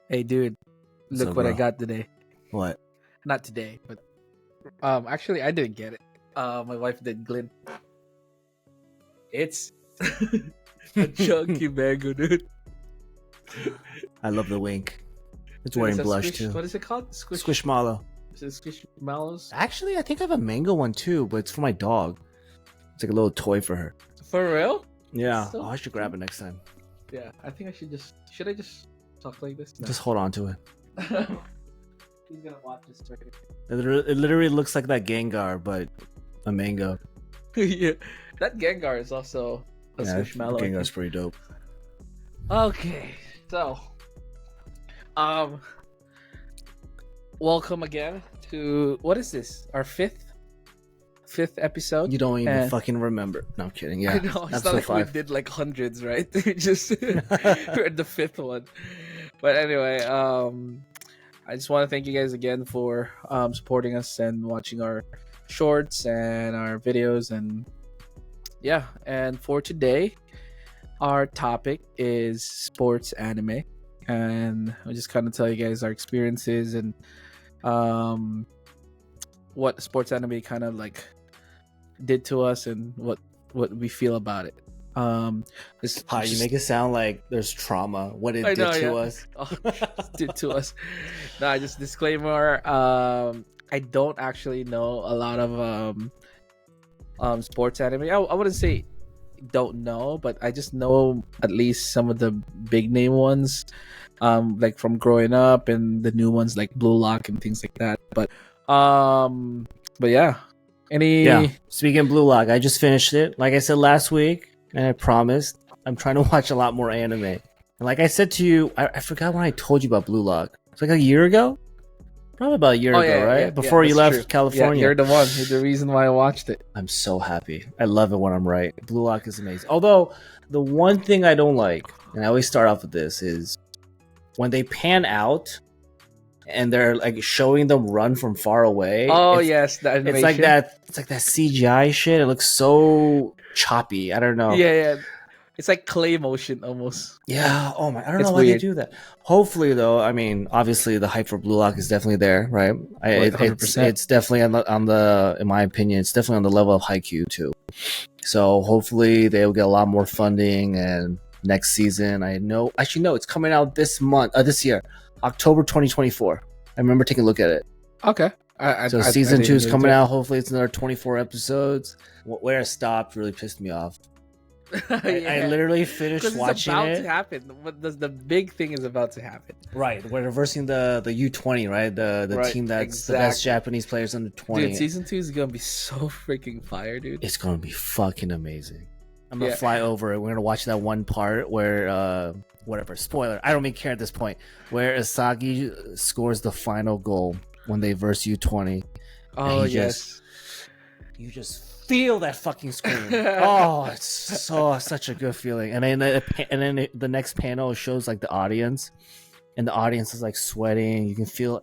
Hey, dude, So, look what I bro, got today. what? Not today, but actually, I didn't get it. My wife did. Glint. It's a chunky mango, dude. I love the wink. It's Dude, wearing a blush squish. too. What is it called? Squish. Squishmallow. Is it Squishmallows? Actually, I think I have a mango one too, but it's for my dog. It's like a little toy for her. For real? Yeah. So Oh, I should grab it next time. Yeah, I think I should just. Should I just talk like this? No. Just hold on to it. He's gonna watch this. It literally looks like that Gengar, but a mango. Yeah, that Gengar is also a Yeah, Squishmallow. I think. Gengar's pretty dope. Okay, so welcome again to what is this? Our fifth episode. You don't even And- fucking remember. No, I'm kidding. Yeah, I know it's not like we did like hundreds, right? We just we're at the fifth one. But anyway, I just want to thank you guys again for supporting us and watching our shorts and our videos, and yeah. And for today, our topic is sports anime, and I'll just kind of tell you guys our experiences and what sports anime kind of like did to us and what we feel about it. Hi, you make it sound like there's trauma. What it I did know, to yeah. us. Did to us. No, just disclaimer. I don't actually know a lot of sports anime. I wouldn't say don't know, but I just know at least some of the big name ones, like from growing up, and the new ones like Blue Lock and things like that. But yeah. Yeah. Speaking of Blue Lock, I just finished it. Like I said last week, and I promised, I'm trying to watch a lot more anime. And like I said to you, I forgot when I told you about Blue Lock. It's like a year ago? Probably about a year ago, right? Before you that's left true. California. Yeah, you're the one. You're the reason why I watched it. I'm so happy. I love it when I'm right. Blue Lock is amazing. Although, the one thing I don't like, and I always start off with this, is when they pan out and they're like showing them run from far away. Oh it's, yes, the animation. it's like that. It's like that CGI shit. It looks so choppy. I don't know. Yeah. It's like clay motion almost. Yeah. Oh my. I don't It's know why they weird. do that. Hopefully, though. I mean, obviously, the hype for Blue Lock is definitely there, right? Like 100%. It's definitely on the. In my opinion, it's definitely on the level of Haikyuu too. So hopefully, they will get a lot more funding, and next season, I know. Actually, no, it's coming out this month. This year, October 2024. I remember taking a look at it. Okay. So season 2 is coming out. Hopefully, it's another 24 episodes. Where it stopped really pissed me off. I literally finished watching it's about it. to happen. What does the big thing is about to happen? Right, we're reversing the U20, right? The Right, team that's exactly. the best Japanese players under 20. Dude, season 2 is gonna be so freaking fire, dude. It's gonna be fucking amazing. I'm gonna Yeah. fly over it. We're gonna watch that one part where whatever, spoiler, I don't even care at this point, where Asagi scores the final goal when they verse U20. Oh he yes. You just feel that fucking scream. Oh, it's such a good feeling. And then the next panel shows like the audience, and the audience is like sweating. You can feel.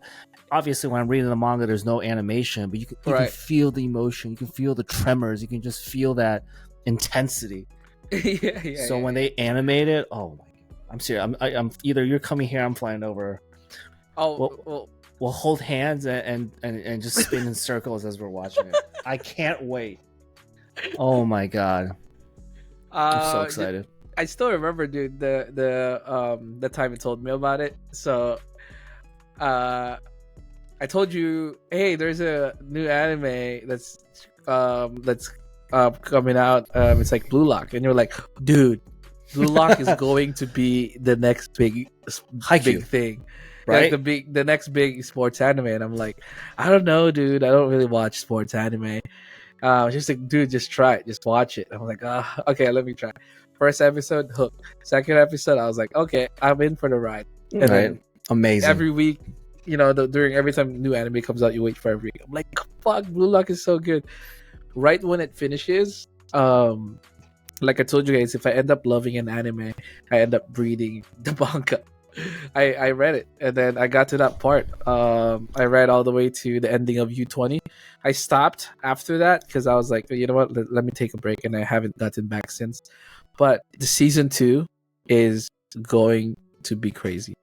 Obviously, when I'm reading the manga, there's no animation, but you can Right. feel the emotion. You can feel the tremors. You can just feel that intensity. yeah. So when they animate it, oh my god, I'm serious. I'm either you're coming here, I'm flying over. well, We'll hold hands and just spin in circles as we're watching it. I can't wait. Oh my god, I'm so excited. I still remember, dude, the time you told me about it. So, I told you, hey, there's a new anime that's coming out. It's like Blue Lock, and you're like, dude, Blue Lock is going to be the next big Haikyuu. thing. Right? Like the next big sports anime. And I'm like, I don't know, dude. I don't really watch sports anime. She's like, dude, just try it, just watch it. I'm like, okay, let me try. First episode, hooked. Second episode, I was like, okay, I'm in for the ride. And then Amazing. every week, during every time new anime comes out, you wait for every week. I'm like, fuck, Blue Lock is so good. Right when it finishes, like I told you guys, if I end up loving an anime, I end up reading the manga. I read it, and then I got to that part. I read all the way to the ending of U20. I stopped after that because I was like, you know what, let me take a break, and I haven't gotten back since. But the season 2 is going to be crazy.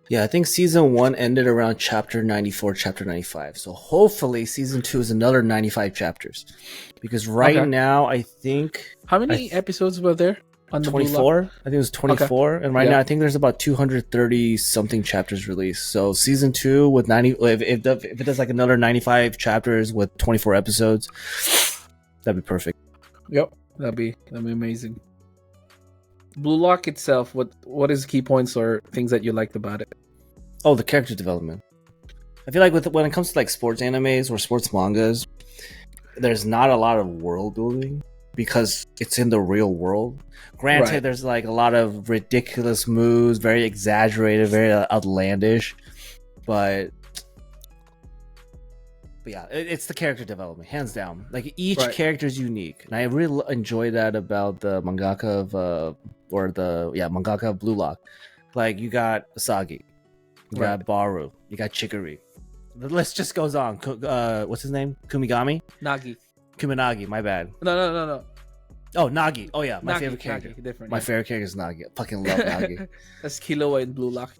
Yeah, I think season 1 ended around chapter 94, chapter 95. So hopefully season 2 is another 95 chapters. Because right now, I think How many episodes were there on the Blue Lock? 24. I think it was 24. And right now, I think there's about 230 something chapters released. So season 2 with 90, if it does like another 95 chapters with 24 episodes, that'd be perfect. Yep, that'd be amazing. Blue Lock itself, what is key points or things that you liked about it? Oh, the character development. I feel like when it comes to like sports animes or sports mangas, there's not a lot of world building because it's in the real world. Granted, there's like a lot of ridiculous moves, very exaggerated, very outlandish, but yeah, it's the character development, hands down. Like each character is unique, and I really enjoy that about the mangaka of mangaka of Blue Lock. Like you got Asagi, you got Baru, you got Chikari. The list just goes on. What's his name? Kumigami? Nagi. Kuminagi. My bad. No. Oh, Nagi. Oh yeah, my Nagi, favorite character. Nagi, different, my favorite character is Nagi. I fucking love Nagi. That's Killua in Blue Lock.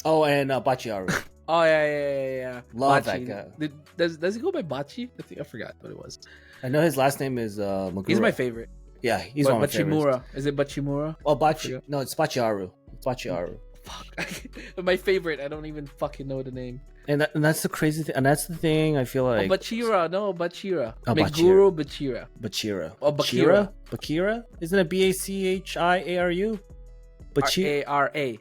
Oh, and Bachiaru. Oh yeah. Love Bachi. that guy. Does he go by Bachi? I forgot what it was. I know his last name is Magura. He's my favorite. Yeah, he's one of my favorites. Bachimura. Is it Bachimura? Oh, Bachi. No, it's Bachiaru. It's Bachiaru. Fuck. My favorite. I don't even fucking know the name. And that's the crazy thing. And that's the thing I feel like. Bachira. No, Bachira. Oh, Meguro Bachira. Bachira. Oh, Bakira. Bakira? Isn't it Bachiaru? Bachira. A-R-A.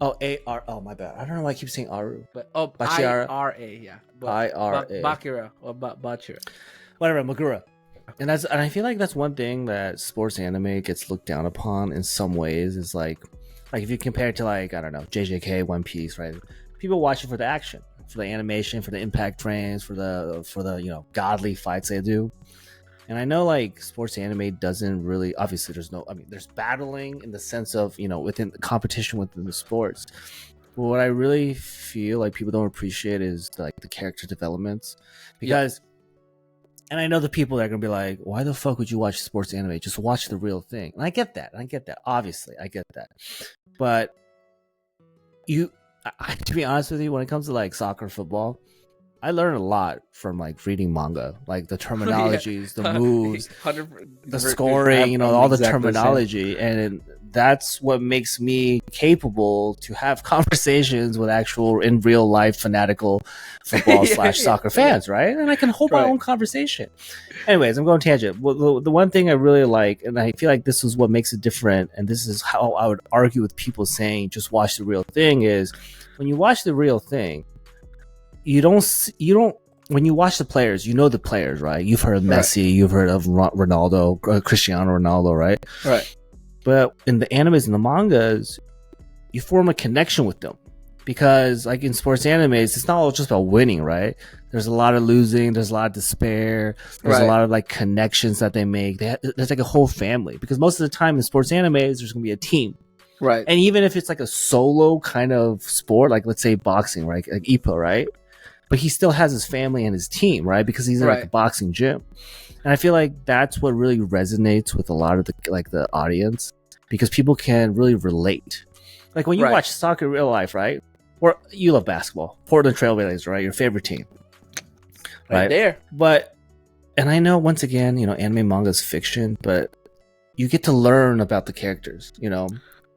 Oh, A-R. Oh, my bad. I don't know why I keep saying Aru. But Bachira. I-R-A, yeah. I-R-A. Bakira or Bachira. Whatever, Magura. And I feel like that's one thing that sports anime gets looked down upon in some ways is like if you compare it to like, I don't know, JJK, One Piece, right? People watch it for the action, for the animation, for the impact frames, for the godly fights they do. And I know like sports anime doesn't really, obviously there's battling in the sense of, within the competition within the sports. But what I really feel like people don't appreciate is like the character developments because, and I know the people that are going to be like, why the fuck would you watch sports anime? Just watch the real thing. And I get that. Obviously, I get that. But to be honest with you, when it comes to like soccer, football, I learned a lot from like reading manga, like the terminologies, the moves, the scoring, all the terminology. And that's what makes me capable to have conversations with actual in real life fanatical football / soccer fans, right? And I can hold my own conversation. Anyways, I'm going tangent. Well, the one thing I really like, and I feel like this is what makes it different, and this is how I would argue with people saying just watch the real thing, is when you watch the real thing, you don't when you watch the players, the players, right? You've heard of Messi, you've heard of Ronaldo, Cristiano Ronaldo, right? Right. But in the animes and the mangas, you form a connection with them. Because like in sports animes, it's not all just about winning, right? There's a lot of losing, there's a lot of despair, there's a lot of like connections that they make. There's like a whole family. Because most of the time in sports animes, there's going to be a team. Right. And even if it's like a solo kind of sport, like let's say boxing, right? Like Ippo, right? But he still has his family and his team, right? Because he's in like a boxing gym. And I feel like that's what really resonates with a lot of the audience, because people can really relate. Like when you watch soccer in real life, right? Or you love basketball, Portland Trailblazers, right? Your favorite team, right there. And I know once again, anime manga is fiction, but you get to learn about the characters,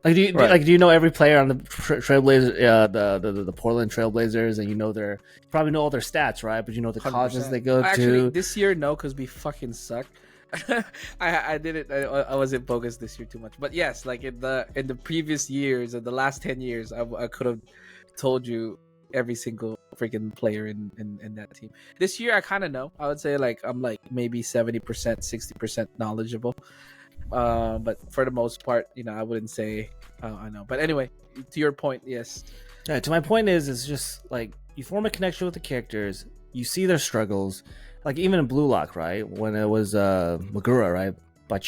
Like do you know every player on the Trailblazers, the Portland Trailblazers, and you probably know all their stats, right? But the 100%. Colleges they go Actually, to. This year, no, because we fucking suck. I didn't. I wasn't focused this year too much, but yes, like in the previous years, or the last 10 years, I could have told you every single freaking player in that team. This year, I kind of know. I would say like I'm like maybe 70%, 60% knowledgeable. But for the most part, I wouldn't say I know. But anyway, to your point, yes. Yeah, to my point is, it's just like you form a connection with the characters, you see their struggles. Like even in Blue Lock, right? When it was Magura, right? I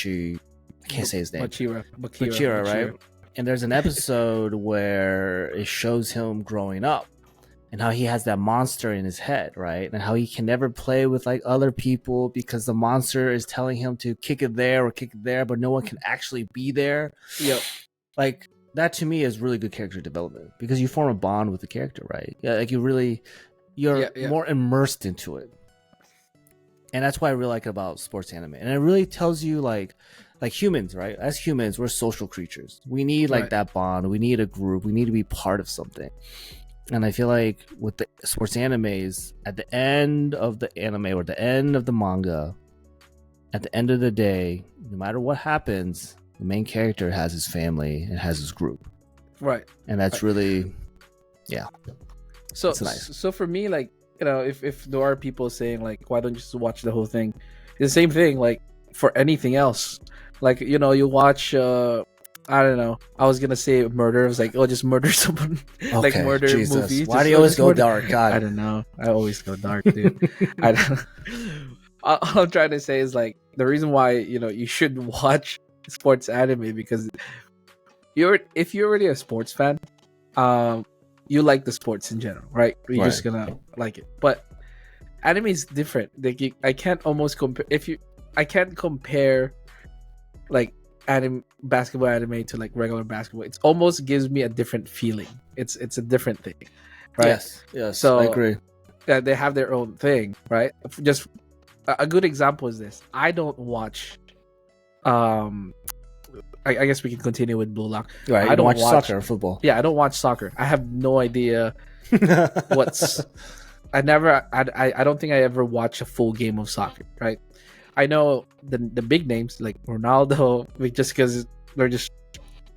can't say his name. Bachira, right? And there's an episode where it shows him growing up and how he has that monster in his head, right? And how he can never play with like other people because the monster is telling him to kick it there or kick it there, but no one can actually be there. Yep. Like that to me is really good character development because you form a bond with the character, right? Yeah, like you're more immersed into it, and that's what I really like about sports anime. And it really tells you like humans, right? As humans, we're social creatures. We need like that bond. We need a group. We need to be part of something. And I feel like with the sports animes, at the end of the anime or the end of the manga, at the end of the day, no matter what happens, the main character has his family and has his group. Right. And that's really, yeah. So it's nice. So for me, like, you know, if there are people saying like, why don't you just watch the whole thing? It's the same thing, like for anything else. Like, you know, you watch I don't know. I was gonna say murder. I was like, oh, just murder someone. Like murder movie. Why do you always go dark? God. I don't know. I always go dark, dude. I don't. All I'm trying to say is like the reason why, you know, you should watch sports anime because if you're already a sports fan, you like the sports in general, right? You're just gonna like it. But anime is different. Like I can't almost compare. I can't compare like basketball anime to like regular basketball. It almost gives me a different feeling. It's a different thing, right? Yes. So I agree. They have their own thing, right? Just a good example is this. I don't watch. I guess we can continue with Blue Lock. Right. I don't watch watch soccer or football. Yeah, I don't watch soccer. I have no idea what's. I don't think I ever watch a full game of soccer. Right. I know the big names like Ronaldo, just because they're just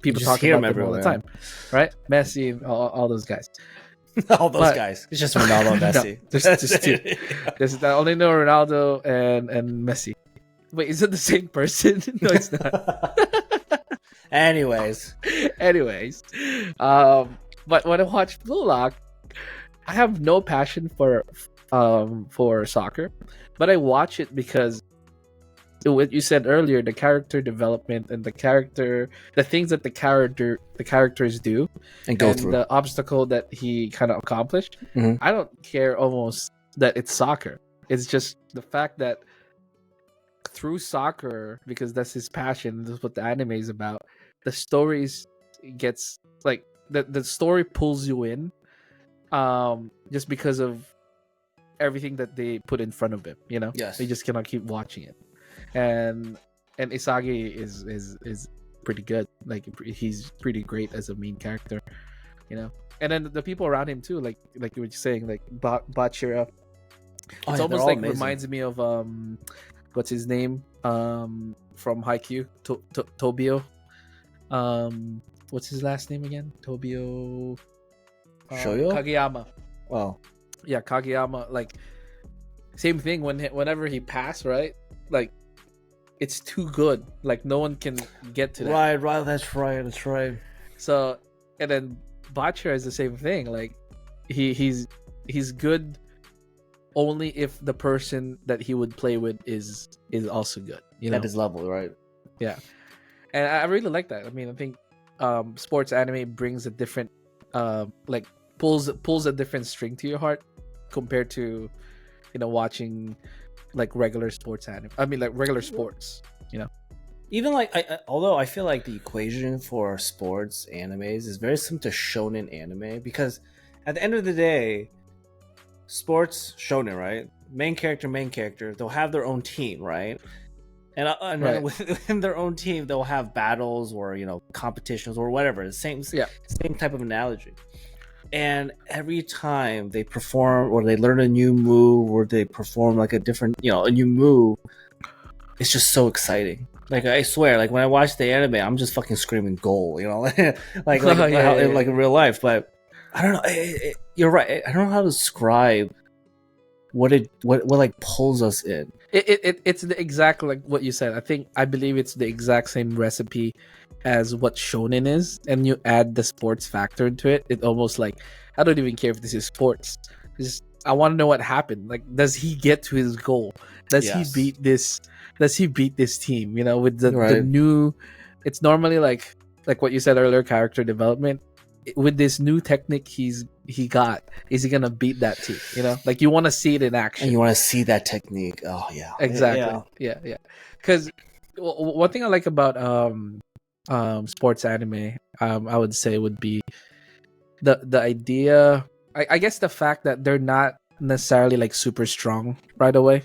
people talking about them all the time, right? Messi, and all those guys. All those guys. It's just Ronaldo and Messi. No, just two. I only know Ronaldo and Messi. Wait, is it the same person? No, it's not. Anyways, but when I watch Blue Lock, I have no passion for soccer, but I watch it because what you said earlier, the character development and the things that the characters do and go through the obstacle that he kind of accomplished. Mm-hmm. I don't care almost that it's soccer. It's just the fact that through soccer, because that's his passion, that's what the anime is about. The stories gets like the story pulls you in, just because of everything that they put in front of him. You know, yes, you just cannot keep watching it. And Isagi is pretty good. Like he's pretty great as a main character, you know. And then the people around him too, like you were saying, like Bachira. It's almost like amazing. Reminds me of what's his name from Haikyuu, Tobio. What's his last name again? Tobio. Shoyo? Kageyama. Wow. Yeah, Kageyama. Like same thing whenever he passed, right? Like it's too good. Like no one can get to that. Right. That's right. So, and then Bachira is the same thing. Like he's good only if the person that he would play with is also good. You know, at his level, right? Yeah, and I really like that. I mean, I think sports anime brings a different, like pulls a different string to your heart compared to, you know, watching like regular sports anime. I mean, like regular sports. You know, even like although I feel like the equation for sports animes is very similar to shonen anime, because at the end of the day, sports shonen, right? Main character, they'll have their own team, right? And right. Within their own team, they'll have battles or, you know, competitions or whatever. The same type of analogy. And every time they perform or they learn a new move or they perform like a new move, it's just so exciting. Like I swear, like when I watch the anime, I'm just fucking screaming goal, you know, like in real life. But I don't know. You're right. I don't know how to describe what like pulls us in. It's the exact, like what you said. I believe it's the exact same recipe as what shonen is, and you add the sports factor into it. It almost like, I don't even care if this is sports. I want to know what happened. Like, does he get to his goal? Does he beat this? Does he beat this team? You know, with the new. It's normally like what you said earlier, character development. With this new technique is he gonna beat that team? You know, like you want to see it in action. And you want to see that technique. Oh yeah, exactly. Yeah. Because one thing I like about sports anime, I would say would be the idea. I guess the fact that they're not necessarily like super strong right away.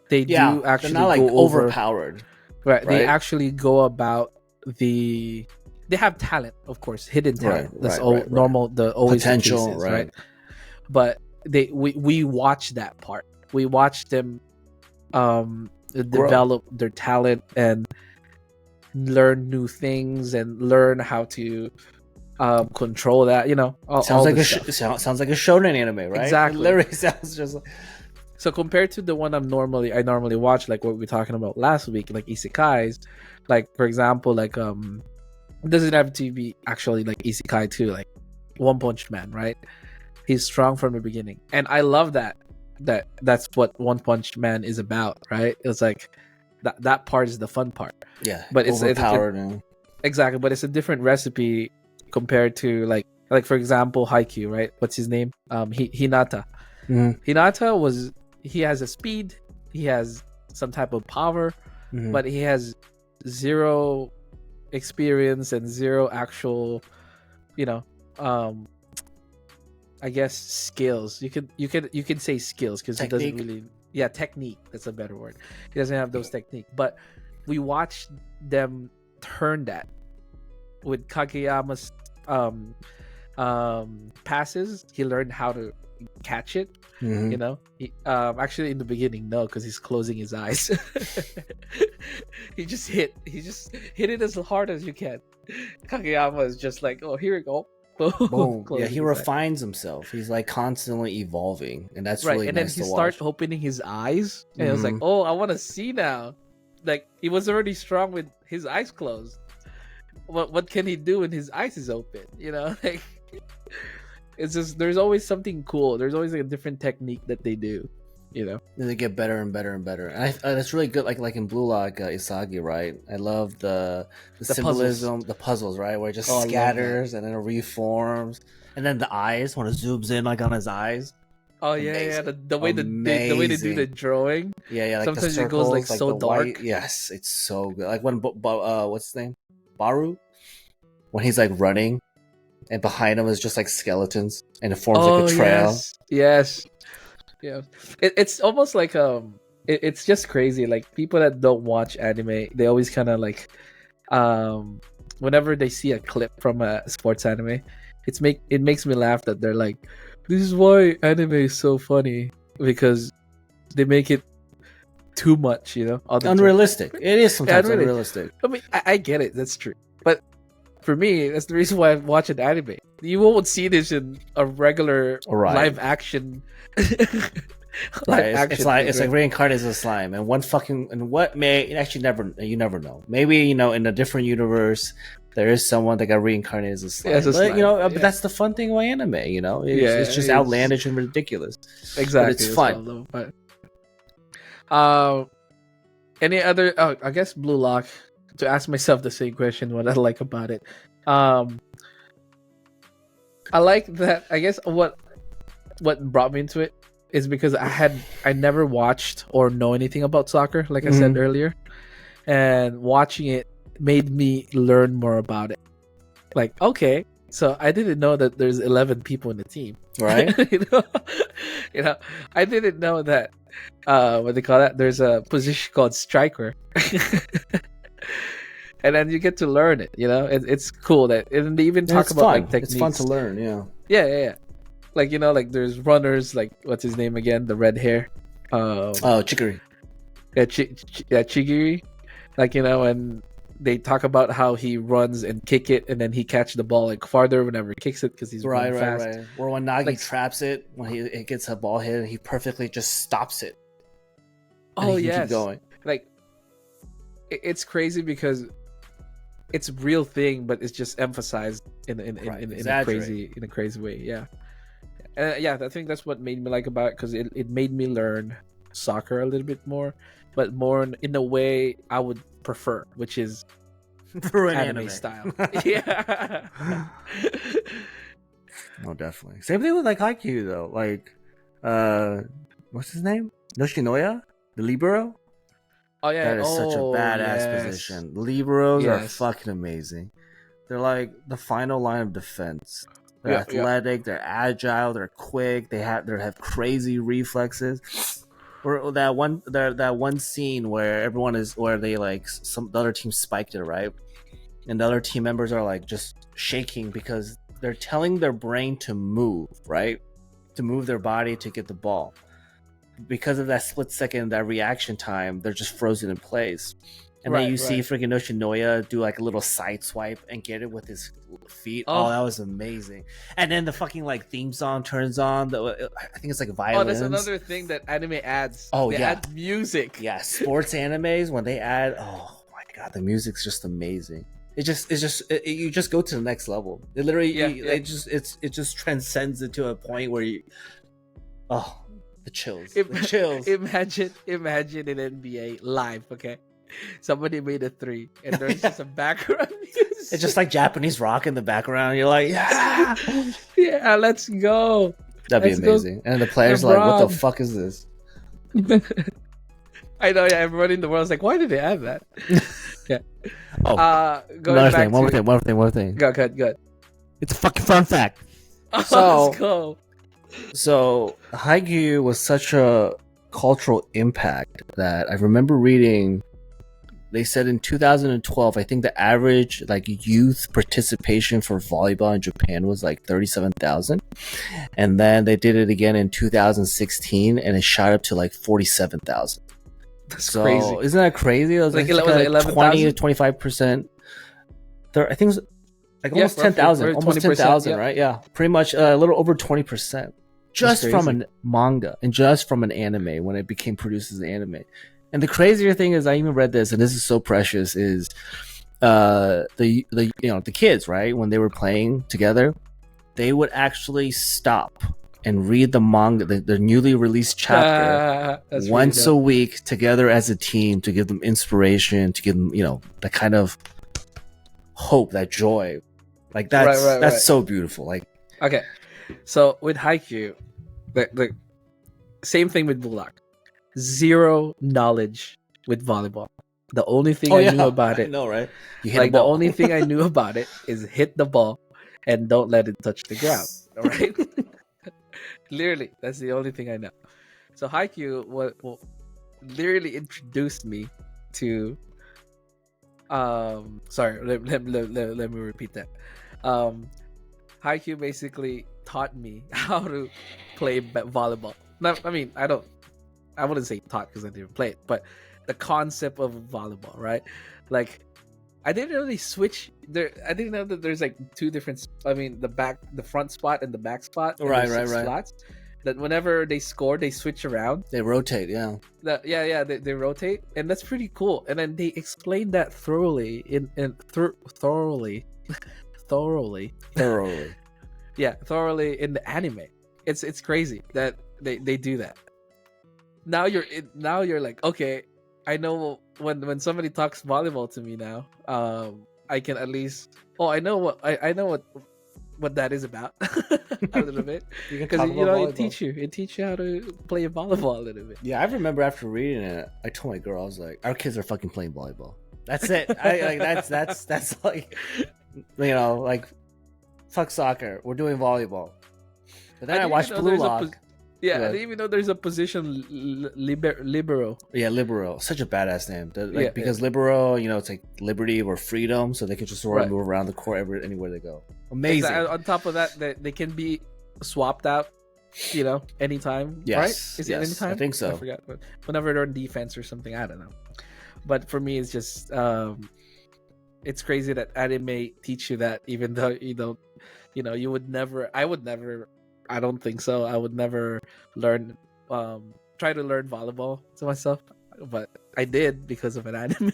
They Yeah, do they're actually not like go over. overpowered, Right. They right? actually go about the. They have talent, of course, hidden talent. That's all Right. normal. The always the case Potential, is, right? right? But we watch that part. We watch them Grow. develop their talent and learn new things and learn how to control that. You know, Sounds all like the a stuff. sounds like a shonen anime, right? It Exactly. literally sounds just like So compared to the one I normally watch, like what we were talking about last week, like isekais, like for example, like it doesn't have to be actually like isekai too, like One Punch Man, right? He's strong from the beginning, and I love that. That's what One Punch Man is about, right? It's like that part is the fun part, yeah, but it's overpowered and exactly, but it's a different recipe compared to like for example Haikyuu, right? What's his name? Hinata. Mhm. Hinata he has a speed, he has some type of power, Mhm. but he has zero experience and zero actual, you know, I guess skills. You can say skills because he doesn't Technique. really, yeah, technique. That's a better word. He doesn't have those technique, but we watched them turn that with Kageyama's passes. He learned how to catch it. Mhm. You know, actually in the beginning, no, because he's closing his eyes. He just hit it as hard as you can. Kageyama is just like, oh, here we go. Boom. Yeah, Closing he his eyes. refines himself. He's like constantly evolving, and that's Right, really and then nice he to starts watch. opening his eyes, and it was like, Mhm. oh, I want to see now. Like he was already strong with his eyes closed. What can he do when his eyes is open? You know, like it's just there's always something cool. There's always like a different technique that they do. You know, And they get better and better and better. And that's really good. Like in Blue Lock, Isagi, right? I love the The puzzles. symbolism, the puzzles, right? Where it just Oh, I love that. scatters and then it reforms, and then the eyes when it zooms in like on his eyes. Oh yeah, yeah. Amazing. The way the way they do the Amazing. drawing. Yeah, like Sometimes the it goes circles, like like so the white. dark. Yes, it's so good. Like when what's his name, Baru, when he's like running, and behind him is just like skeletons, and it forms like a trail. yes. Yeah, it's almost like it's just crazy. Like people that don't watch anime, they always kind of like whenever they see a clip from a sports anime, it makes me laugh that they're like, this is why anime is so funny because they make it too much, you know, all the time. Unrealistic. It is sometimes really. unrealistic. I mean, I get it. That's true. But for me, that's the reason why I watch an anime. You won't see this in a regular Right. live action. Right, it's like thing, it's like reincarnated as a slime, and what may actually you never know. Maybe in a different universe there is someone that got reincarnated as a slime. Yeah, as a but slime, but that's the fun thing about anime. It's just it is. outlandish and ridiculous. Exactly, but it's that's fun. what I love. Any other? Oh, I guess Blue Lock. To ask myself the same question, what I like about it. I like that. I guess what brought me into it is because I never watched or know anything about soccer, like I said earlier, and watching it made me learn more about it. Like, okay, so I didn't know that there's 11 people in the team, Right? you know, I didn't know that. What they call that? There's a position called striker. And then you get to learn it, you know. It's cool that, and they even talk about like techniques. It's fun to learn, yeah. Like like there's runners, like what's his name again? The red hair. Chicory. Yeah, Chigiri. Like and they talk about how he runs and kick it, and then he catch the ball like farther whenever he kicks it because he's running fast. Right. Or when Nagi traps it, when it gets a ball hit, he perfectly just stops it. Oh yes, keep going. Like it's crazy because it's a real thing, but it's just emphasized in a crazy way. Yeah. I think that's what made me like about it, because it made me learn soccer a little bit more, but more in a way I would prefer, which is anime style. Yeah. No, definitely. Same thing with like Haikyuu though. Like, what's his name? Yoshinoya, the libero. Oh yeah. That is such a Oh badass yes. position. Liberos are Yes. fucking amazing. They're like the final line of defense. They're Yeah. Yeah. athletic, they're agile, they're quick, they have crazy reflexes. Or that one scene where they like the other team spiked it, right? And the other team members are like just shaking because they're telling their brain to move, right? To move their body to get the ball. Because of that split second, that reaction time, they're just frozen in place. And then you see freaking Yoshinoya do like a little side swipe and get it with his feet. Oh, that was amazing. And then the fucking like theme song turns on. I think it's like violins. Oh, that's another thing that anime adds. Oh, they add music. Yeah, sports animes when they add. Oh my god, the music's just amazing. You just go to the next level. It literally, it just transcends it to a point where you. Oh, the chills. The chills. Imagine in NBA live, okay? Somebody made a 3 and there's just a background music. It's just like Japanese rock in the background. You're like, yeah, yeah, let's go. That'd be amazing. And the players like, what the fuck is this? I know, yeah. Everybody in the world is like, why did they add that? Yeah. Oh, one more thing. Good. It's a fucking fun fact. So, let's go. So, Haikyuu was such a cultural impact that I remember reading. They said in 2012, I think the average like youth participation for volleyball in Japan was like 37,000, and then they did it again in 2016, and it shot up to like 47,000. That's crazy. Isn't that crazy? It was like 20 to 25%. I think it was like almost 10,000, almost 10,000, right? Yeah, pretty much a little over 20%, just from a manga and just from an anime when it became produced as an anime. And the crazier thing is, I even read this, and this is so precious. Is the kids, right? When they were playing together, they would actually stop and read the manga, the newly released chapter, once a week together as a team to give them inspiration, to give them, the kind of hope, that joy. Like that's so beautiful. Like, okay, so with Haikyuu, the same thing with Blue Lock. Zero knowledge with volleyball. The only thing I knew about it, I know, right? The only thing I knew about it is hit the ball and don't let it touch the ground. Right? Literally, that's the only thing I know. So Haikyuu literally introduced me to. Sorry, let me repeat that. Haikyuu basically taught me how to play volleyball. I wouldn't say taught because I didn't play it, but the concept of volleyball, right? Like, I didn't know they switch there. I didn't know that there's like two different. The front spot and the back spot. Right. Slots. That whenever they score, they switch around. They rotate, yeah. They rotate, and that's pretty cool. And then they explained that thoroughly thoroughly. Yeah, thoroughly in the anime. It's crazy that they do that. Now you're like, okay, I know when somebody talks volleyball to me now, I can at least I know what that is about a little bit, because it teach you how to play volleyball a little bit. Yeah, I remember after reading it, I told my girl, I was like, our kids are fucking playing volleyball. That's it. That's like, like, fuck soccer, we're doing volleyball. But then I watched Blue Lock. Yeah, I didn't even know there's a position, libero. Yeah, libero. Such a badass name. Because libero, it's like liberty or freedom, so they can just move around the court anywhere they go. Amazing. Exactly. On top of that, they can be swapped out, anytime. Yes. Right? Is it anytime? I think so. I forgot. But whenever they're on defense or something, I don't know. But for me, it's just, it's crazy that anime teach you that, even though you would never. I don't think so. I would never try to learn volleyball to myself, but I did because of an anime.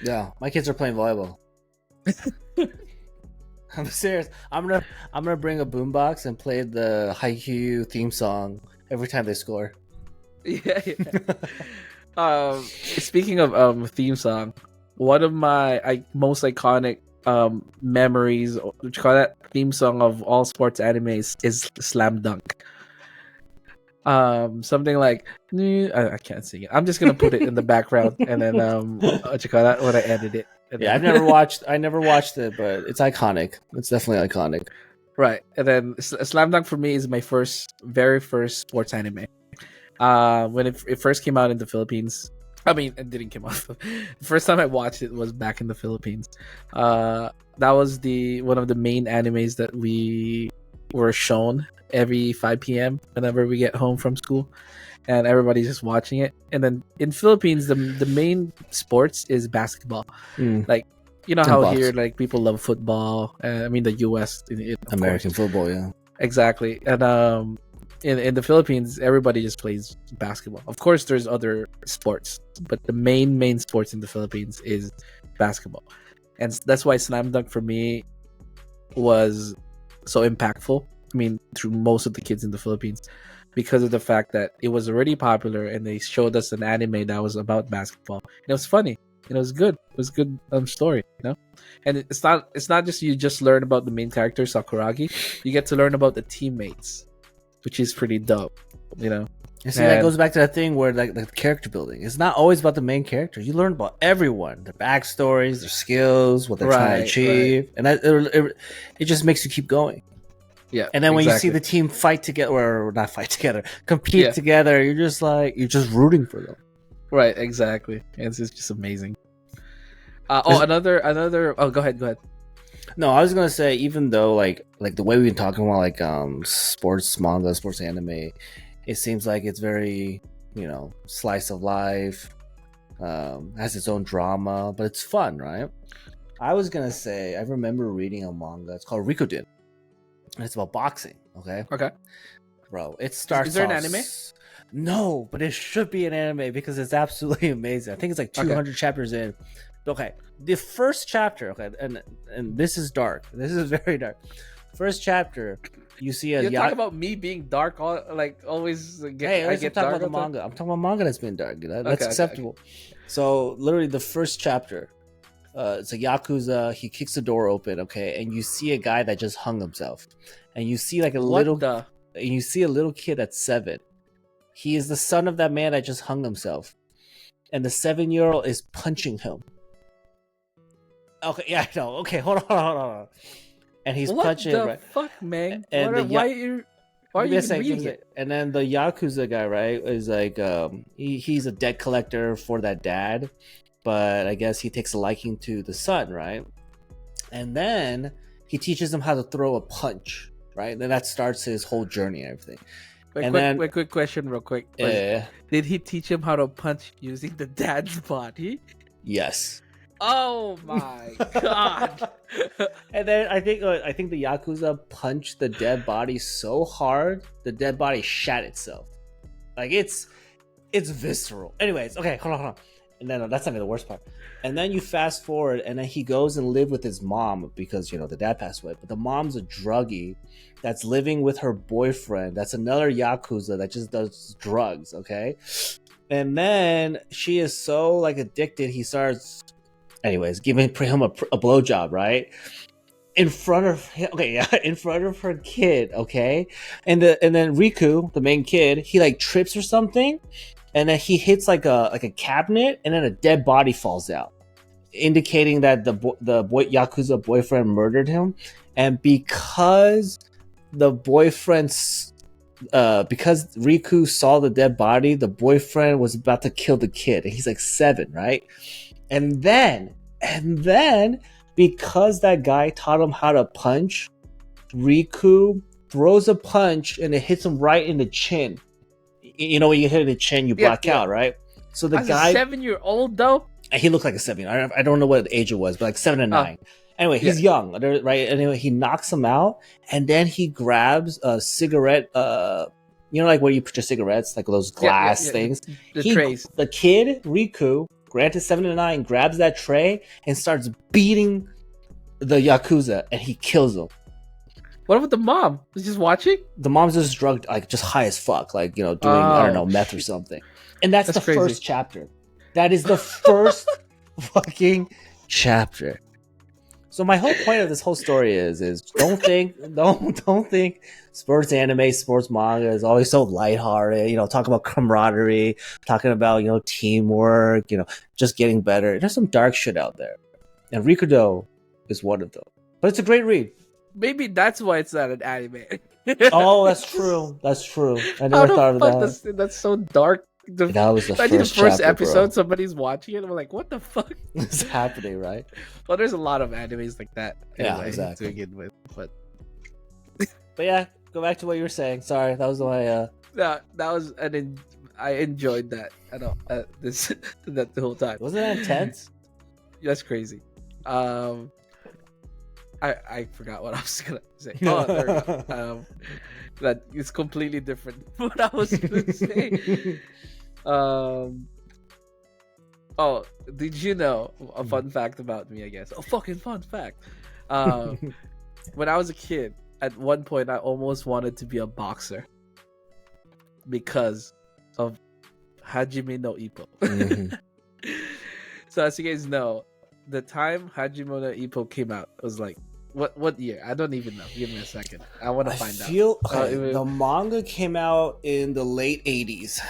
Yeah, my kids are playing volleyball. I'm serious. I'm gonna bring a boombox and play the Haikyuu theme song every time they score. Yeah. Speaking of theme song, one of my most iconic memories, what you call that, theme song of all sports animes is Slam Dunk. Something like I can't sing it. I'm just gonna put it in the background and then what you call that when I edit it. And Yeah, then- I never watched it, but it's iconic. It's definitely iconic. Right, and then Slam Dunk for me is my very first sports anime. When it first came out in the Philippines, I mean, it didn't come out. The first time I watched it was back in the Philippines. That was one of the main animes that we were shown every 5 p.m. whenever we get home from school, and everybody's just watching it. And then in Philippines, the main sports is basketball. Like, you know how here like people love football. I mean the U.S. Of American course. football, yeah. Exactly, and in the Philippines, everybody just plays basketball. Of course, there's other sports, but the main sports in the Philippines is basketball, and that's why Slam Dunk for me was so impactful. I mean, through most of the kids in the Philippines, because of the fact that it was already popular, and they showed us an anime that was about basketball. And it was funny. And it was good. It was a good story, you know. And it's not just you just learn about the main character Sakuragi. You get to learn about the teammates, which is pretty dope, you know. You see, that goes back to that thing where like the character building. It's not always about the main character. You learn about everyone, their backstories, their skills, what they're trying to achieve, and it just makes you keep going. Yeah, and then when you see the team fight together, or not fight together, compete together, you're just rooting for them. Right, exactly. It's just amazing. Another. Oh, go ahead. No, I was gonna say, even though like the way we've been talking about like sports manga, sports anime, it seems like it's very, you know, slice of life, has its own drama, but it's fun, right? I was gonna say, I remember reading a manga. It's called Rikuden, and it's about boxing. Okay, bro, it starts. Is there an anime? No, but it should be an anime because it's absolutely amazing. I think it's like 200 chapters in. Okay, the first chapter. Okay, and this is dark. This is very dark. First chapter, you see a. You talk about me being dark, always. Hey, I'm talking about the manga. I'm talking about manga that's been dark. That's acceptable. Okay. So literally, the first chapter, it's a yakuza. He kicks the door open. Okay, and you see a guy that just hung himself, and you see like and you see a little kid that's 7. He is the son of that man that just hung himself, and the 7-year-old is punching him. Okay, yeah, I know. Okay, hold on. And he's punching. What the right? fuck, man? And why are you reading it? And then the yakuza guy, right, is like he's a debt collector for that dad, but I guess he takes a liking to the son, right? And then he teaches him how to throw a punch, right? And then that starts his whole journey and everything. Quick question, real quick. Did he teach him how to punch using the dad's body? Yes. Oh my god! And then I think the yakuza punched the dead body so hard the dead body shat itself. Like it's visceral. Anyways, okay, hold on. And then that's not even the worst part. And then you fast forward, and then he goes and live with his mom because, you know, the dad passed away. But the mom's a druggie that's living with her boyfriend. That's another yakuza that just does drugs. Okay, and then she is so like addicted. He starts, anyways, giving him a blowjob, right? In front of her kid. Okay, and then Riku, the main kid, he like trips or something. And then he hits like a cabinet, and then a dead body falls out, indicating that the yakuza boyfriend murdered him. And because because Riku saw the dead body, the boyfriend was about to kill the kid, and he's like 7, right? And then because that guy taught him how to punch, Riku throws a punch, and it hits him right in the chin. You know, when you hit the chin, you black out, right? So the guy, a 7-year-old though, he looked like a 7. I don't know what age it was, but like 7 and 9. Anyway, he's young, right? Anyway, he knocks him out, and then he grabs a cigarette. You know, like where you put your cigarettes, like those glass things. The trays. The kid Riku, granted 7 and 9, grabs that tray and starts beating the yakuza, and he kills him. What about the mom? Was just watching? The mom's just drugged, like just high as fuck, like, you know, doing I don't know, meth or something. And that's the crazy. First chapter. That is the first fucking chapter. So my whole point of this whole story is don't think sports anime, sports manga is always so lighthearted. Talk about camaraderie, talking about teamwork, just getting better. There's some dark shit out there, and Rikudo is one of them. But it's a great read. Maybe that's why it's not an anime. Oh, that's true. That's true. I never thought of that. That's so dark. That was the first chapter, episode. bro. Somebody's watching it. And we're like, what the fuck is happening, right? Well, there's a lot of animes like that. Yeah, exactly. To begin with, but yeah, go back to what you were saying. Sorry, that was my. that was I enjoyed that. I don't this that the whole time. Wasn't that intense? That's crazy. I forgot what I was gonna say. Oh, there we go. That is completely different from what I was gonna say. Oh, did you know a fun fact about me? I guess a fucking fun fact. When I was a kid, at one point, I almost wanted to be a boxer because of Hajime no Ippo. Mm-hmm. So as you guys know, the time Hajime no Ippo came out, it was like what year? I don't even know. Give me a second. I want to find out. The manga came out in the late 80s.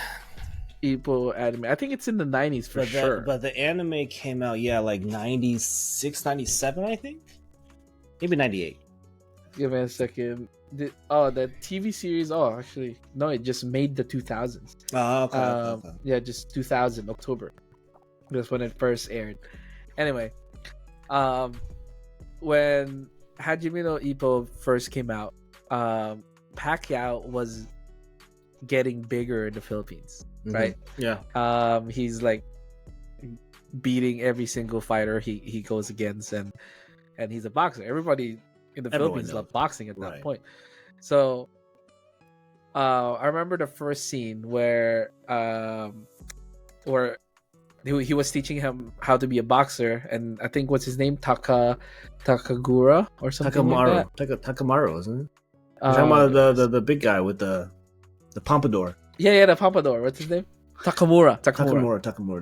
Ippo anime. I think it's in the 90s for sure. But the anime came out, like 96, 97, I think. Maybe 98. Give me a second. The TV series. Oh, actually, no. It just made the 2000s. Oh, okay. Yeah, just 2000 October. That's when it first aired. Anyway, when Hajime no Ippo first came out, Pacquiao was getting bigger in the Philippines, right? Yeah. He's like beating every single fighter he goes against, and he's a boxer. Everybody in the Philippines love boxing at that point. So I remember the first scene where he was teaching him how to be a boxer, and I think what's his name, Takagura or something like that. Takamaru, isn't it? You're talking about the big guy with the pompadour. Yeah, the pompadour. What's his name? Takamura.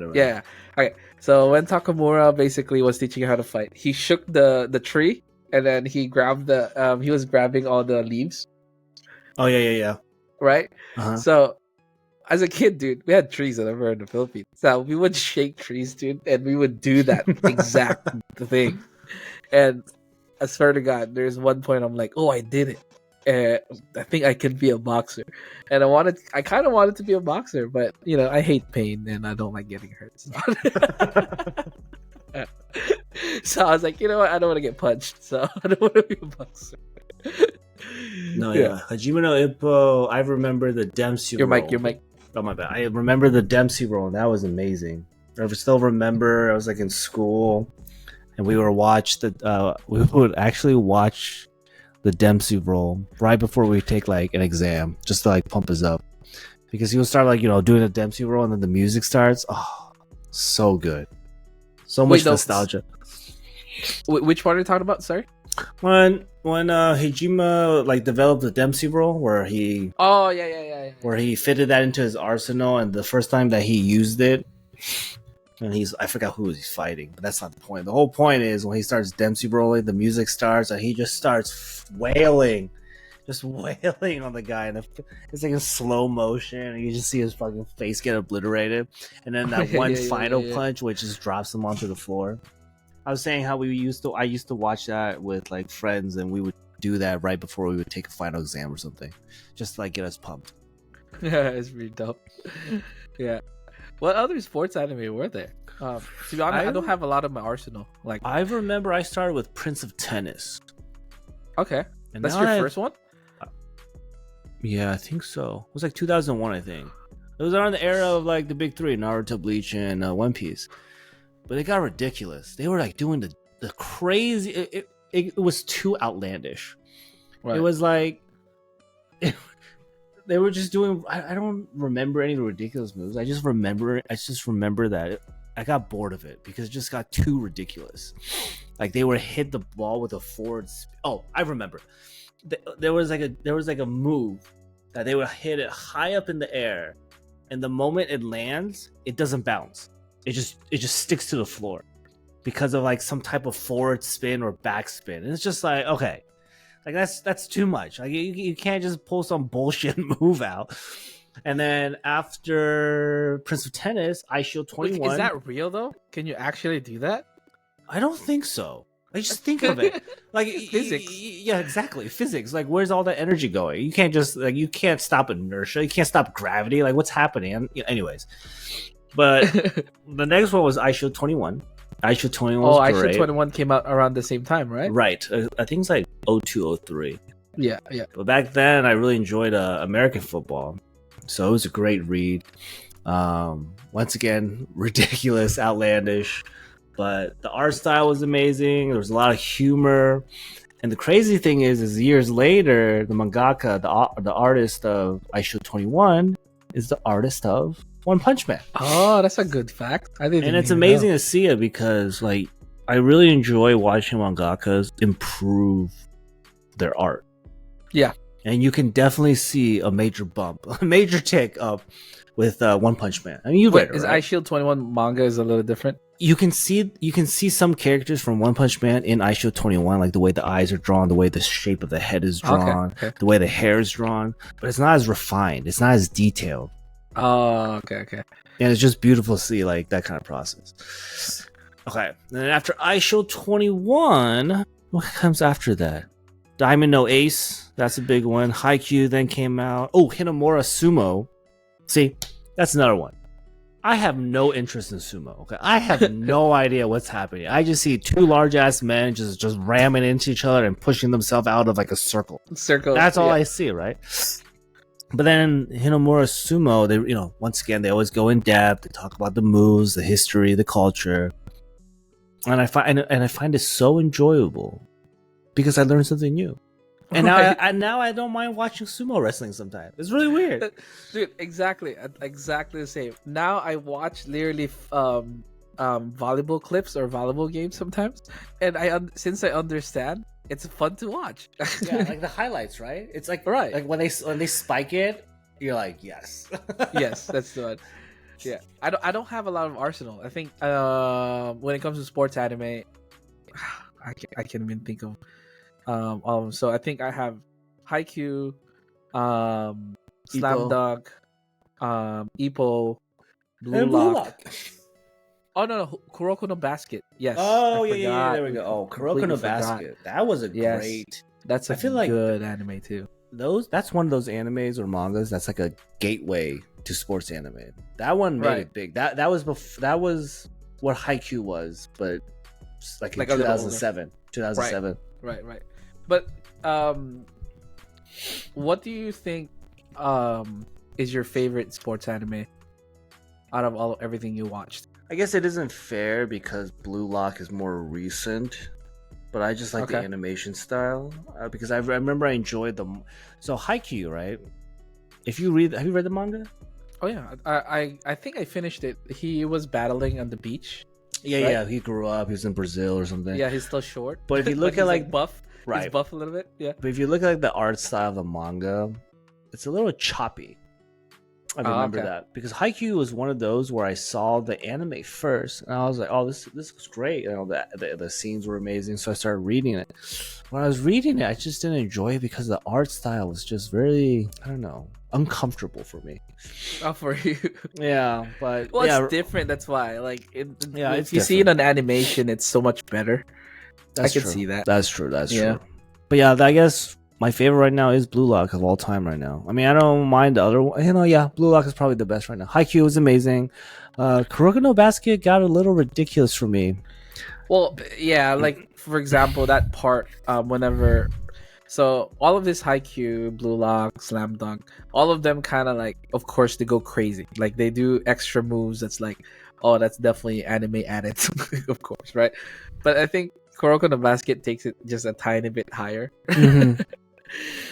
Right. Yeah. Okay. So when Takamura basically was teaching you how to fight, he shook the tree, and then he grabbed he was grabbing all the leaves. Oh yeah. Right. Uh-huh. So as a kid, dude, we had trees over in the Philippines. So we would shake trees, dude, and we would do that exact thing. And I swear to God, there's one point I'm like, oh, I did it. I think I can be a boxer. And I kind of wanted to be a boxer, but, I hate pain and I don't like getting hurt. So I was like, you know what? I don't want to get punched, so I don't want to be a boxer. No, yeah. Hajime no Ippo, I remember the Dempsey roll. Your mic. Oh, my bad. I remember the Dempsey roll, and that was amazing. I still remember I was like in school, and we would actually watch the Dempsey roll right before we take like an exam, just to like pump us up. Because he would start like, doing a Dempsey roll, and then the music starts. Oh, so good. So much nostalgia. Which part are you talking about? Sorry? When Hajime like developed the Dempsey roll, where he where he fitted that into his arsenal, and the first time that he used it, and I forgot who he's fighting, but that's not the point. The whole point is when he starts Dempsey rolling, the music starts, and he just starts wailing on the guy, and it's like in slow motion, and you just see his fucking face get obliterated, and then that final punch, which just drops him onto the floor. I was saying how I used to watch that with like friends, and we would do that right before we would take a final exam or something, just to like get us pumped. Yeah, it's pretty dope. Yeah. What other sports anime were there? To be honest, I don't have a lot of my arsenal. Like I remember, I started with Prince of Tennis. Okay, and that's your first one. Yeah, I think so. It was like 2001, I think. It was around the era of like the big three: Naruto, Bleach, and One Piece. But it got ridiculous. They were like doing the crazy. It was too outlandish. Right. It was like they were just doing. I don't remember any of the ridiculous moves. I just remember that I got bored of it because it just got too ridiculous. Like they would hit the ball with a forward. Oh, I remember. There was like a move that they would hit it high up in the air, and the moment it lands, it doesn't bounce. It just sticks to the floor. because of like some type of forward spin or back spin. And it's just like, okay, like that's too much. Like you can't just pull some bullshit move out. And then after Prince of Tennis, Ice Shield 21. Is that real though? Can you actually do that? I don't think so. Like just think of it. Like Physics. Yeah, exactly. Physics. Like where's all that energy going? You can't just like you can't stop inertia. You can't stop gravity. Like what's happening? And, anyways. But the next one was Ice Shield 21. Ice Shield 21 was Ice great. Shield 21 came out around the same time, right? Right. I think it's like 02, 03. Yeah. But back then, I really enjoyed American football. So it was a great read. Once again, ridiculous, outlandish. But the art style was amazing. There was a lot of humor. And the crazy thing is years later, the mangaka, the artist of Ice Shield 21, is the artist of One Punch Man. Oh, that's a good fact. I didn't. And it's even amazing know. to see it because, like, I really enjoy watching mangakas improve their art. Yeah. And you can definitely see a major bump, a major tick up with One Punch Man. I mean, you read it, Is right? Ice Shield 21 manga is a little different? You can see some characters from One Punch Man in Ice Shield 21, like the way the eyes are drawn, the way the shape of the head is drawn, Okay. the way the hair is drawn, but it's not as refined. It's not as detailed. Oh, okay. And it's just beautiful to see like that kind of process. Okay. And then after Ice Shield 21, what comes after that? Diamond No Ace, that's a big one. Haikyuu then came out. Oh, Hinomura Sumo. See, that's another one. I have no interest in sumo. Okay, I have no idea what's happening. I just see two large ass men just ramming into each other and pushing themselves out of like a circle. That's all I see, right? But then Hinomura Sumo, they once again they always go in depth. They talk about the moves, the history, the culture, and I find it so enjoyable because I learned something new. And now I don't mind watching sumo wrestling sometimes. It's really weird. Dude, exactly the same. Now I watch literally volleyball clips or volleyball games sometimes, and since I understand, it's fun to watch. Yeah, like the highlights, right? It's like right. Like when they spike it, you're like, yes. Yes, that's the one. Yeah. I don't have a lot of arsenal. I think when it comes to sports anime, I can't even think of so I think I have Haikyuu, Slam Dunk, Ippo, Blue Lock. Oh no, Kuroko no Basket. Yes. Oh yeah, there we go. Oh, Kuroko no forgot. Basket. That was a great. That's I feel like good anime too. That's one of those animes or mangas that's like a gateway to sports anime. That one made it big. That was what Haikyuu was, but like in 2007. 2007. Right. But what do you think is your favorite sports anime out of everything you watched? I guess it isn't fair because Blue Lock is more recent, but I just like the animation style because I remember I enjoyed them. So Haikyuu, right? Have you read the manga? Oh yeah, I think I finished it. He was battling on the beach. Yeah. He grew up. He was in Brazil or something. Yeah, he's still short. But if you look at like buff, right, he's buff a little bit. Yeah. But if you look at like the art style of the manga, it's a little choppy. I remember that because Haikyuu was one of those where I saw the anime first, and I was like, "Oh, this looks great." The scenes were amazing, so I started reading it. When I was reading it, I just didn't enjoy it because the art style was just very, I don't know, uncomfortable for me. Oh, for you. Yeah, but it's different. That's why. Like, if you see it on animation, it's so much better. I can see that. That's true. True. But yeah, I guess my favorite right now is Blue Lock of all time right now. I mean, I don't mind the other one. Blue Lock is probably the best right now. Haikyuu is amazing. Kuroko no Basket got a little ridiculous for me. Well, yeah, like, for example, that part, whenever... So, all of this Haikyuu, Blue Lock, Slam Dunk, all of them kind of like, of course, they go crazy. Like, they do extra moves that's like, oh, that's definitely anime added, of course, right? But I think Kuroko no Basket takes it just a tiny bit higher. Mm-hmm.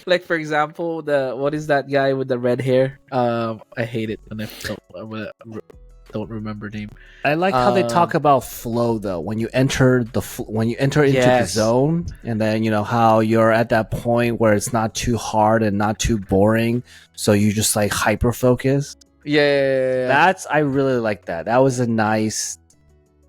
Like, for example, what is that guy with the red hair? I hate it when I don't remember name. I like how they talk about flow though. When you enter into the zone, and then how you're at that point where it's not too hard and not too boring, so you just like hyper focus. Yeah. I really like that. That was a nice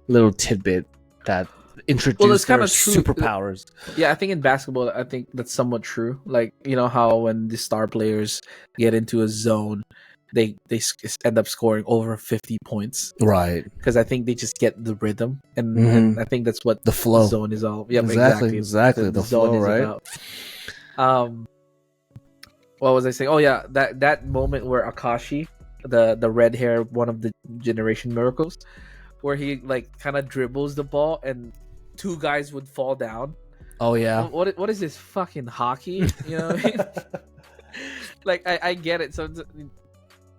little tidbit that introduce it's their kinda true. superpowers. Yeah, I think in basketball, I think that's somewhat true. Like, you know how when the star players get into a zone, they end up scoring over 50 points, Right. because I think they just get the rhythm, and Mhm. I think that's what The flow. zone is all. Yep, Exactly. exactly. The flow, right? About. What was I saying? Oh yeah, that moment where Akashi, the red hair, one of the Generation Miracles, where he like kind of dribbles the ball and two guys would fall down. Oh yeah. What is this fucking hockey? You know what I mean? Like I get it. So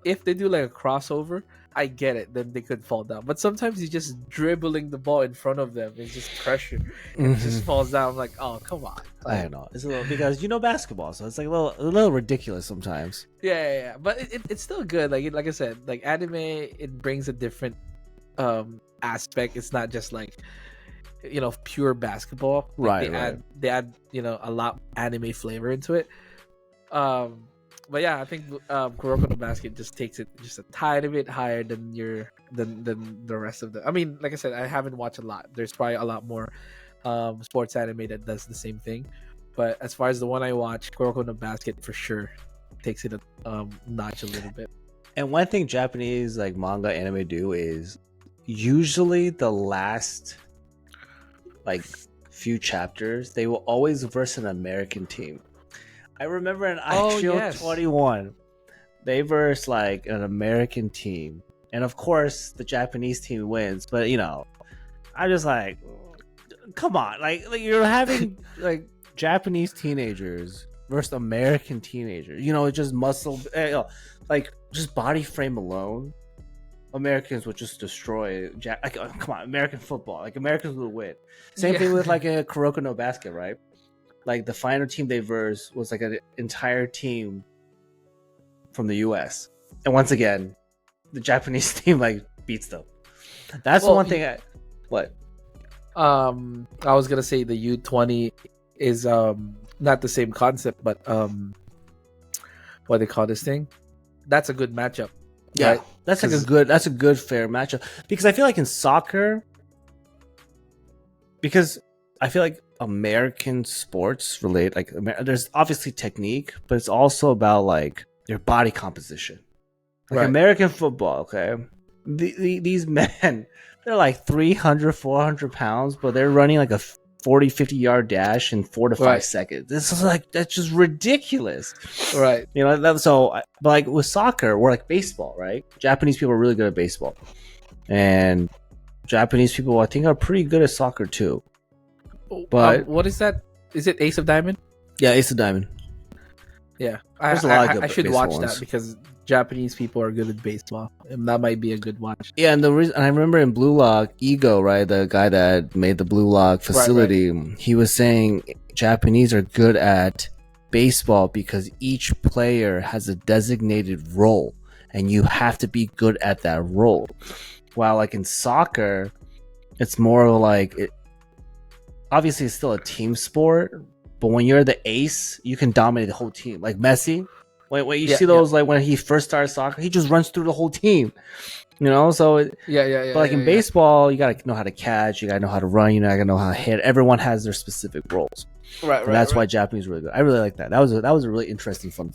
if they do like a crossover, I get it. Then they could fall down. But sometimes he's just dribbling the ball in front of them. It's just pressure. And it just falls down. I'm like, oh come on. I don't know. It's a little because basketball, so it's like a little ridiculous sometimes. Yeah. But it's still good. Like I said, like anime, it brings a different aspect. It's not just like, you know, pure basketball. Like, Right. They add you know, a lot anime flavor into it. But yeah, I think Kuroko no Basket just takes it just a tiny bit higher than the rest of the. I mean, like I said, I haven't watched a lot. There's probably a lot more sports anime that does the same thing. But as far as the one I watch, Kuroko no Basket for sure takes it a notch a little bit. And one thing Japanese like manga anime do is usually the last like few chapters they will always verse an American team. I remember in IHO 21 they verse like an American team, and of course the Japanese team wins. But you know, I'm just like, come on, like you're having like Japanese teenagers versus American teenagers. You know, just muscle, like just body frame alone. Americans would just destroy. Like, come on, American football. Like Americans would win. Same thing with like a Kuroko no Basket, right? Like the final team they versed was like an entire team from the U.S. And once again, the Japanese team like beats them. That's the one thing. What? I was gonna say the U20 is not the same concept, but what they call this thing? That's a good matchup. Yeah, right? That's a good fair matchup, because I feel like in soccer, because I feel like American sports relate, like there's obviously technique, but it's also about like their body composition. Like right. American football, okay, these men, they're like 300 400 pounds, but they're running like a 40-50 yard dash in 4 to 5 seconds. This is like, that's just ridiculous, right? You know, so but like with soccer or like baseball, right? Japanese people are really good at baseball, and Japanese people I think are pretty good at soccer too. But what is that? Is it Ace of Diamond? Yeah, Ace of Diamond. Yeah, There's a lot of good I should watch ones. that because Japanese people are good at baseball, and that might be a good watch. Yeah, and the reason, and I remember in Blue Lock, Ego, right, the guy that made the Blue Lock facility, he was saying Japanese are good at baseball because each player has a designated role, and you have to be good at that role. While like in soccer, it's more like obviously it's still a team sport, but when you're the ace, you can dominate the whole team. Like Messi, when you see those, like when he first started soccer, he just runs through the whole team, you know. So but like in baseball, you gotta know how to catch, you gotta know how to run, you gotta know how to hit. Everyone has their specific roles, and that's why Japanese are really good. I really like that. That was a really interesting fun.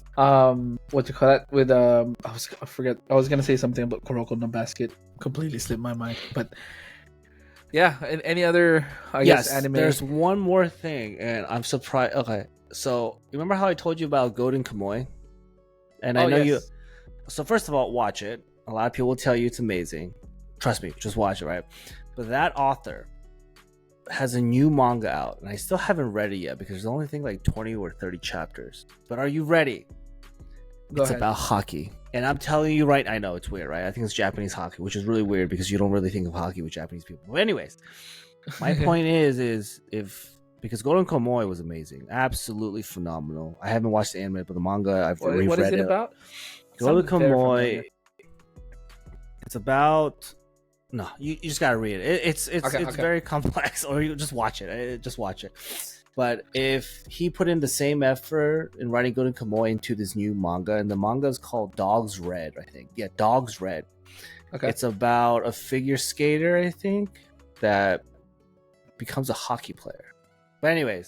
What you call that? With I was gonna say something about Kuroko no Basket. Completely slipped my mind, but. Yeah, and any other, I guess, anime? There's one more thing, and I'm surprised. Okay, so you remember how I told you about Golden Kamuy? And I know you. So first of all, watch it. A lot of people will tell you it's amazing. Trust me, just watch it, right? But that author has a new manga out, and I still haven't read it yet because there's only like 20 or 30 chapters. But are you ready? It's about hockey. And I'm telling you right, I know it's weird, right? I think it's Japanese hockey, which is really weird because you don't really think of hockey with Japanese people. But anyways, my point is because Golden Kamuy was amazing, absolutely phenomenal. I haven't watched the anime, but the manga I've reread. What is it about? Golden Kamuy. It's about. No, you just gotta read it. It's very complex, or you just watch it. Just watch it. But if he put in the same effort in writing Golden Kamuy into this new manga, and the manga is called Dogs Red, I think. Yeah, Dogs Red. Okay. It's about a figure skater, I think, that becomes a hockey player. But anyways,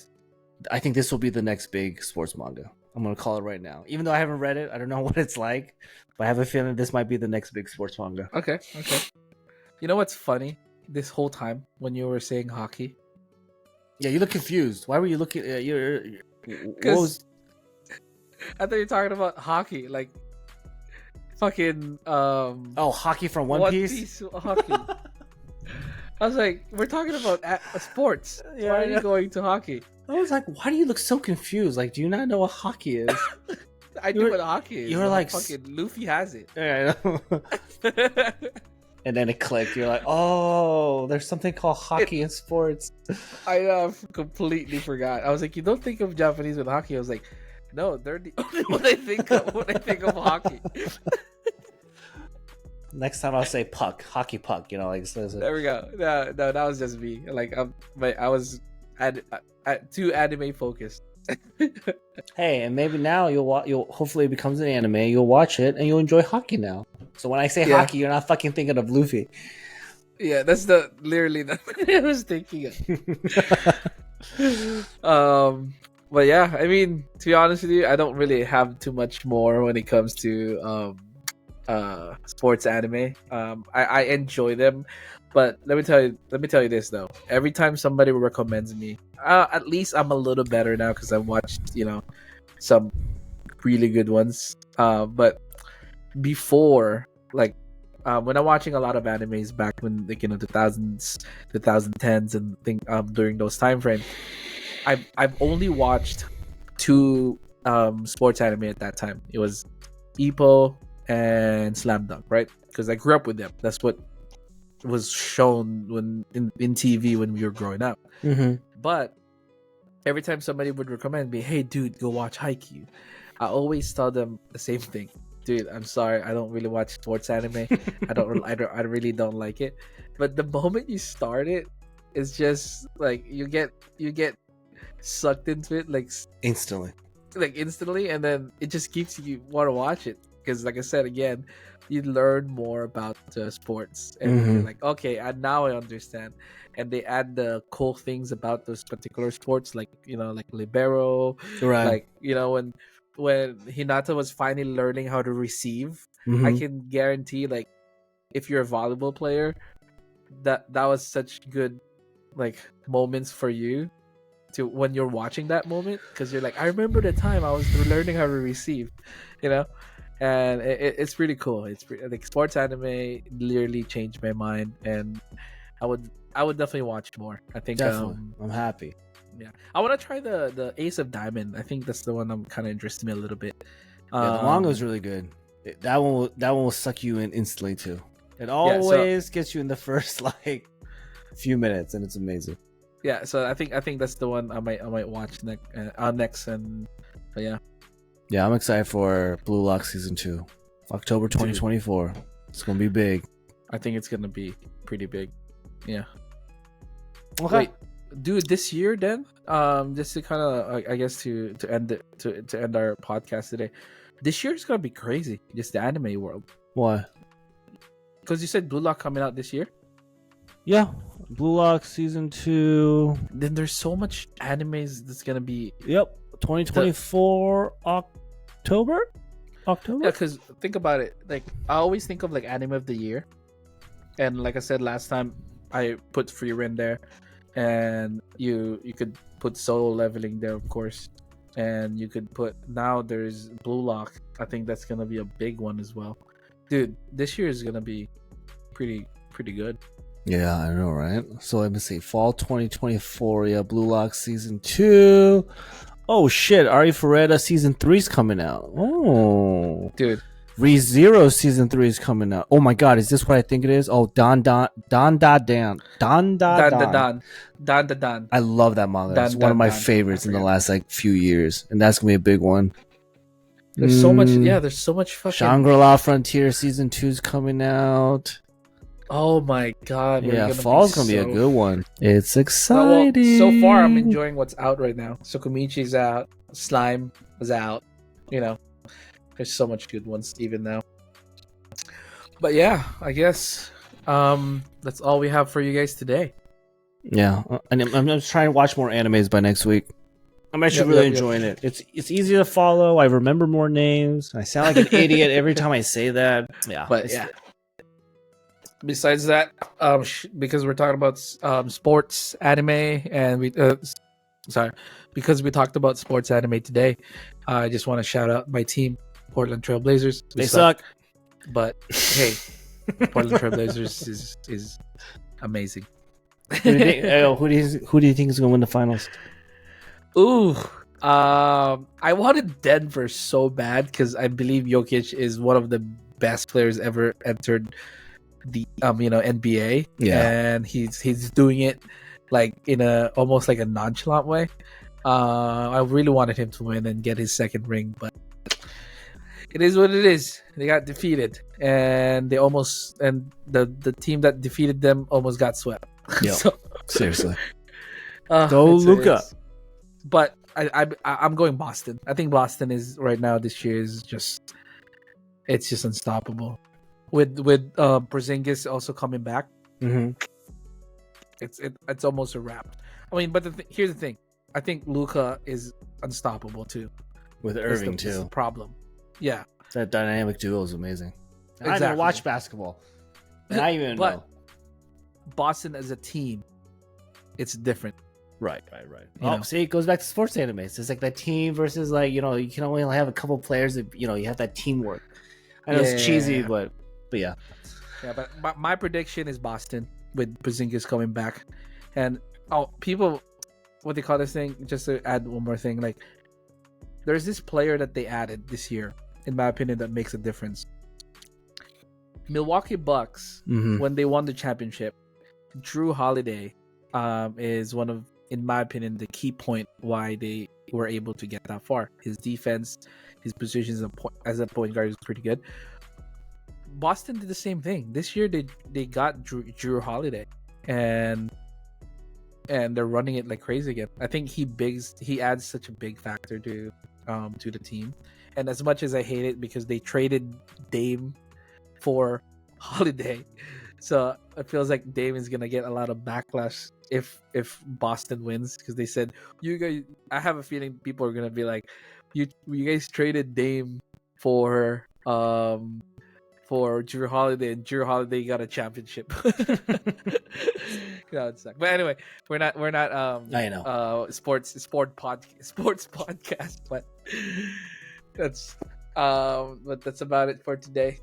I think this will be the next big sports manga. I'm gonna call it right now. Even though I haven't read it, I don't know what it's like, but I have a feeling this might be the next big sports manga. Okay. You know what's funny? This whole time when you were saying hockey, Yeah, you look confused. Why were you looking? because I thought you were talking about hockey, like fucking hockey from One Piece. hockey. I was like, we're talking about sports. Yeah, Why are yeah. you going to hockey? I was like, why do you look so confused? Like, do you not know what hockey is? I You knew were- what hockey is. you were like fucking Luffy has it. Yeah, I know. And then it clicked. You're like, oh, there's something called hockey in sports. I completely forgot. I was like, you don't think of Japanese with hockey. I was like, no, they're the only one I think of when I think of hockey. Next time I'll say puck, hockey puck. You know, like so. There we go. No, that was just me. Like, I was too anime focused. Hey, and maybe now you'll hopefully it becomes an anime. You'll watch it and you'll enjoy hocky now. So when I say Yeah. hockey, you're not fucking thinking of Luffy. Yeah, that's literally what I was thinking of. But yeah, I mean, to be honest with you, I don't really have too much more when it comes to sports anime. I enjoy them, but let me tell you this though. Every time somebody recommends me, at least I'm a little better now because I've watched some really good ones. But before, like, when I'm watching a lot of animes back when, like, 2000s, 2010s, and during those time frames, I've only watched two sports anime at that time. It was Ippo and Slam Dunk, right? Because I grew up with them. That's what was shown when in TV when we were growing up. Mm-hmm. But every time somebody would recommend me, hey dude, go watch Haikyuu, I always tell them the same thing. Dude, I'm sorry, I don't really watch sports anime. I really don't like it. But the moment you start it, it's just like you get sucked into it like Instantly. instantly, and then it just keeps you want to watch it because, like I said again, you learn more about sports, and you're Mhm. like, okay, and now I understand. And they add the cool things about those particular sports, like like libero, Right. like when Hinata was finally learning how to receive. Mhm. I can guarantee, like, if you're a volleyball player, that was such good like moments for you to when you're watching that moment, because you're like, I remember the time I was learning how to receive, and it's pretty cool. It's like sports anime literally changed my mind, and I would definitely watch more. I think Definitely. I'm happy. yeah, I want to try the Ace of Diamond. I think that's the one I'm kind of interested in a little bit. Yeah, the manga is really good. That one will suck you in instantly too. It always gets you in the first like few minutes, and it's amazing. yeah. So I think that's the one I might watch next, and yeah. Yeah, I'm excited for Blue Lock season 2, October 2024. It's gonna be big. I think it's gonna be pretty big. Yeah. Okay. Wait, dude, this year then, just to kind of, I guess to end it to end our podcast today, this year is gonna be crazy. Just the anime world, What? because you said Blue Lock coming out this year. Yeah, Blue Lock season 2. Then there's so much animes that's gonna be. Yep, 2024 October. Yeah, because think about it. Like, I always think of like anime of the year, and like I said last time, I put Frieren there, and you could put Solo Leveling there, of course, and you could put, now there's Blue Lock. I think that's gonna be a big one as well, dude. This year is gonna be pretty good. Yeah, I know, right? So let me see. Fall 2024. Yeah, Blue Lock season 2. Oh shit! Ari Ferreira season 3 is coming out. Oh, Dude, ReZero season 3 is coming out. Oh my god, is this what I think it is? Oh, Dan. Dan. I love that manga. Dan, It's one of Dan, my Dan. favorites I in the forget. last like few years, and that's gonna be a big one. There's so much. Yeah, there's so much fucking. Shangri-La Frontier season 2 is coming out. Oh my god. Yeah, fall's gonna be a good one. It's Well, exciting. so far, I'm enjoying what's out right now. Sokomichi's out. Slime was out. There's so much good ones even now. But yeah, I guess that's all we have for you guys today. Yeah, and I'm just trying to watch more animes by next week. I'm actually really enjoying it. It's easy to follow. I remember more names. I sound like an idiot every time I say that. Yeah, But yeah. Besides that, because we're talking about sports anime, and because we talked about sports anime today, I just want to shout out my team, Portland Trailblazers. They suck, but hey, Portland Trailblazers is amazing. Who do you think is going to win the finals? Ooh, I wanted Denver so bad because I believe Jokic is one of the best players ever entered the NBA. Yeah, and he's doing it like in a almost like a nonchalant way. I really wanted him to win and get his second ring, but it is what it is. They got defeated, and the team that defeated them almost got swept. Yeah, so, seriously. Go Luka. But I'm going Boston. I think Boston is right now this year is just unstoppable. With Porzingis also coming back, it's almost a wrap. I mean, but here's the thing: I think Luka is unstoppable too. With Irving that's the too. Problem, yeah. That dynamic duo is amazing. Exactly. I never watch basketball. And I even know. Boston as a team, it's different. Right. See, it goes back to sports animes. It's like that team versus you can only have a couple players that you have that teamwork. I know it's cheesy, but yeah. Yeah, but my prediction is Boston with Porzingis coming back, and people, what they call this thing? Just to add one more thing, like there's this player that they added this year, in my opinion, that makes a difference. Milwaukee Bucks, when they won the championship, Drew Holiday is one of, in my opinion, the key point why they were able to get that far. His defense, his positions as a point guard is pretty good. Boston did the same thing. This year they got Drew Holiday, and they're running it like crazy again. I think he adds such a big factor to the team. And as much as I hate it because they traded Dame for Holiday, so it feels like Dame is gonna get a lot of backlash if Boston wins, because they said, you guys, I have a feeling people are gonna be like, you guys traded Dame for Drew Holiday, and Drew Holiday got a championship. But anyway, we're not I know sports podcast, but that's about it for today.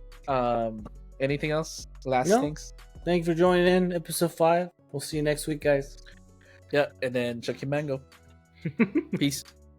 Anything else? Things? Thank you for joining in episode 5. We'll see you next week, guys. Yeah, and then Chucky Mango. Peace.